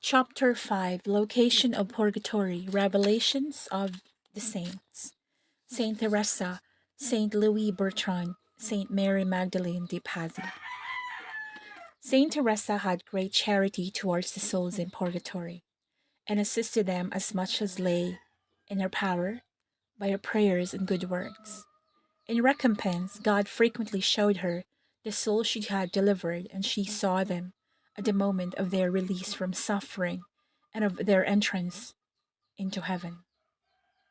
Chapter 5, Location of Purgatory, Revelations of the Saints. Saint Teresa, Saint Louis Bertrand, Saint Mary Magdalene de Pazzi. Saint Teresa had great charity towards the souls in purgatory, and assisted them as much as lay in her power by her prayers and good works. In recompense, God frequently showed her the souls she had delivered, and she saw them at the moment of their release from suffering and of their entrance into heaven.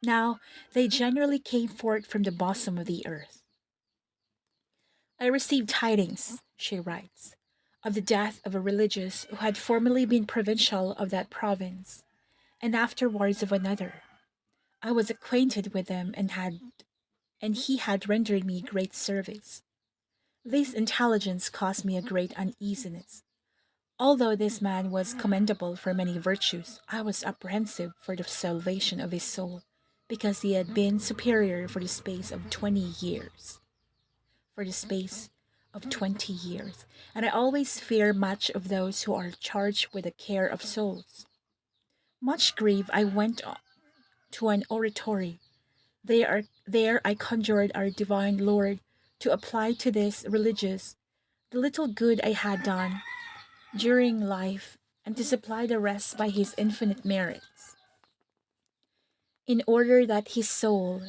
Now they generally came forth from the bosom of the earth. I received tidings, she writes, of the death of a religious who had formerly been provincial of that province, and afterwards of another. I was acquainted with them and he had rendered me great service. This intelligence caused me a great uneasiness. Although this man was commendable for many virtues, I was apprehensive for the salvation of his soul, because he had been superior for the space of 20 years. For the space of 20 years, and I always fear much of those who are charged with the care of souls. Much grieved, I went to an oratory. There I conjured our divine Lord to apply to this religious the little good I had done during life, and to supply the rest by his infinite merits, in order that this soul,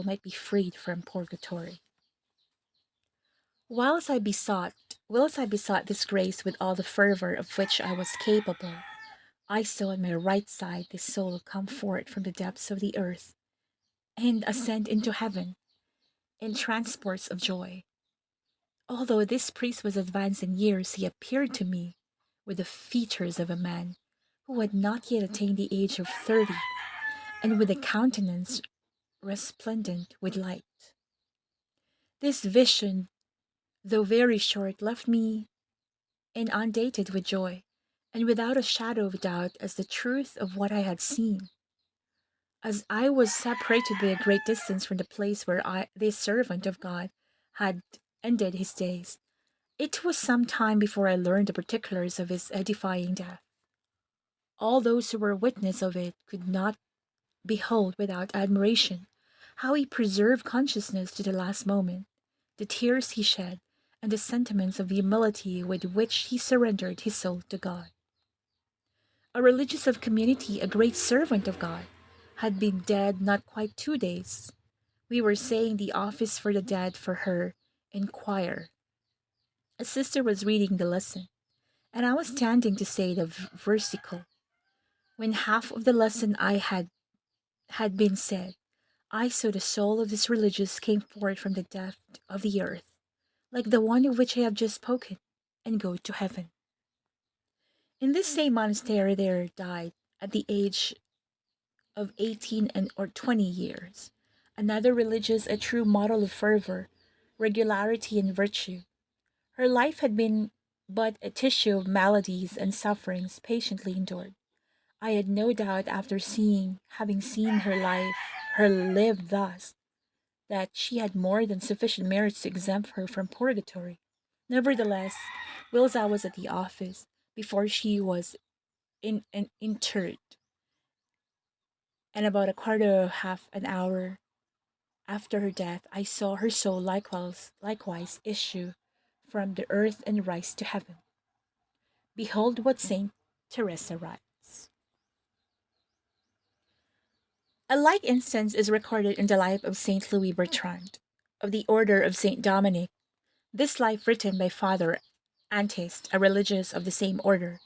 might be freed from purgatory. Whilst I besought this grace with all the fervor of which I was capable, I saw on my right side this soul come forth from the depths of the earth and ascend into heaven in transports of joy. Although this priest was advanced in years, he appeared to me with the features of a man who had not yet attained the age of 30, and with a countenance resplendent with light. This vision, though very short, left me inundated with joy, and without a shadow of doubt as the truth of what I had seen. As I was separated by a great distance from the place where this servant of God had ended his days, it was some time before I learned the particulars of his edifying death. All those who were witness of it could not behold without admiration how he preserved consciousness to the last moment, the tears he shed, and the sentiments of humility with which he surrendered his soul to God. A religious of community, a great servant of God, had been dead not quite 2 days. We were saying the office for the dead for her in choir. A sister was reading the lesson, and I was standing to say the versicle. When half of the lesson had been said, I saw the soul of this religious came forth from the depth of the earth, like the one of which I have just spoken, and go to heaven. In this same monastery there died, at the age of 18 or 20 years, another religious, a true model of fervor, regularity, and virtue. Her life had been but a tissue of maladies and sufferings patiently endured. I had no doubt after having seen her live thus, that she had more than sufficient merits to exempt her from purgatory. Nevertheless, whilst I was at the office, before she was interred, and about a quarter of half an hour after her death, I saw her soul likewise issue from the earth and rise to heaven. Behold what Saint Teresa writes. A like instance is recorded in the life of Saint Louis Bertrand, of the order of Saint Dominic. This life, written by Father Antist, a religious of the same order,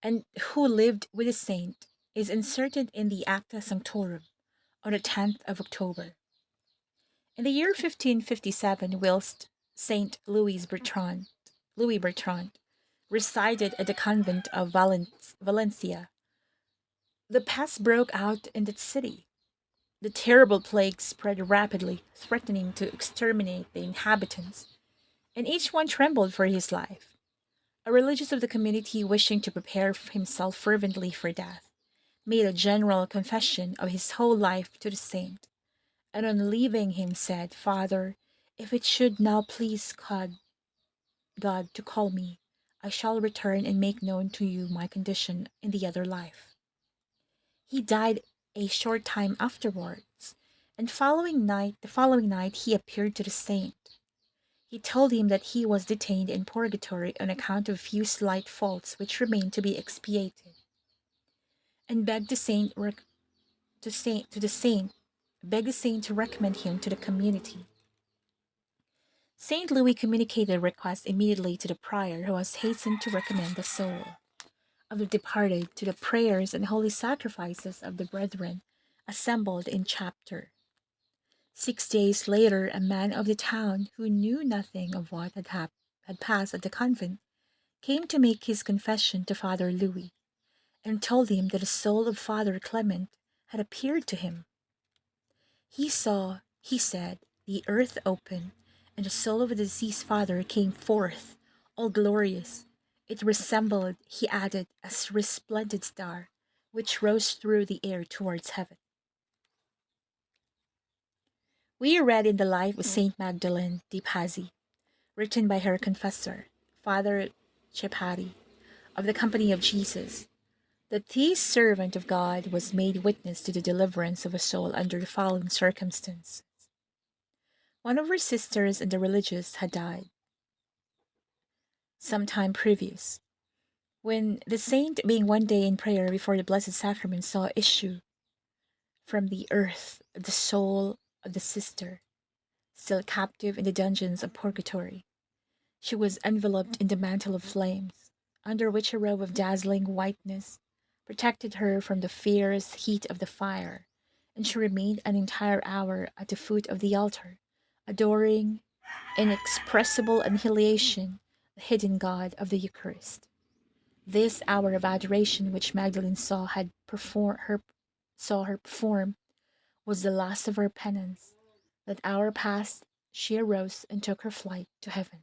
and who lived with the saint, is inserted in the Acta Sanctorum on the 10th of October. In the year 1557, whilst Saint Louis Bertrand resided at the convent of Valencia, the pest broke out in that city. The terrible plague spread rapidly, threatening to exterminate the inhabitants, and each one trembled for his life. A religious of the community, wishing to prepare himself fervently for death, made a general confession of his whole life to the saint, and on leaving him said, "Father, if it should now please God to call me, I shall return and make known to you my condition in the other life. He died a short time afterwards, and the following night he appeared to the saint. He told him that he was detained in purgatory on account of a few slight faults which remained to be expiated, and begged the saint to the saint begged the saint to recommend him to the community. Saint Louis communicated the request immediately to the prior, who was hastened to recommend the soul of the departed to the prayers and holy sacrifices of the brethren assembled in chapter. 6 days later, a man of the town, who knew nothing of what had passed at the convent, came to make his confession to Father Louis, and told him that the soul of Father Clement had appeared to him. He saw, he said, the earth open, and the soul of the deceased father came forth, all glorious. It resembled, he added, a resplendent star, which rose through the air towards heaven. We read in the life of Saint Magdalen de Pazzi, written by her confessor, Father Chepati, of the Company of Jesus, that this servant of God was made witness to the deliverance of a soul under the following circumstance. One of her sisters and the religious had died some time previous, when the saint, being one day in prayer before the Blessed Sacrament, saw issue from the earth the soul of the sister, still captive in the dungeons of purgatory. She was enveloped in the mantle of flames, under which a robe of dazzling whiteness protected her from the fierce heat of the fire, and she remained an entire hour at the foot of the altar, adoring inexpressible annihilation, the hidden God of the Eucharist. This hour of adoration which Magdalene saw her perform was the last of her penance. That hour past, she arose and took her flight to heaven.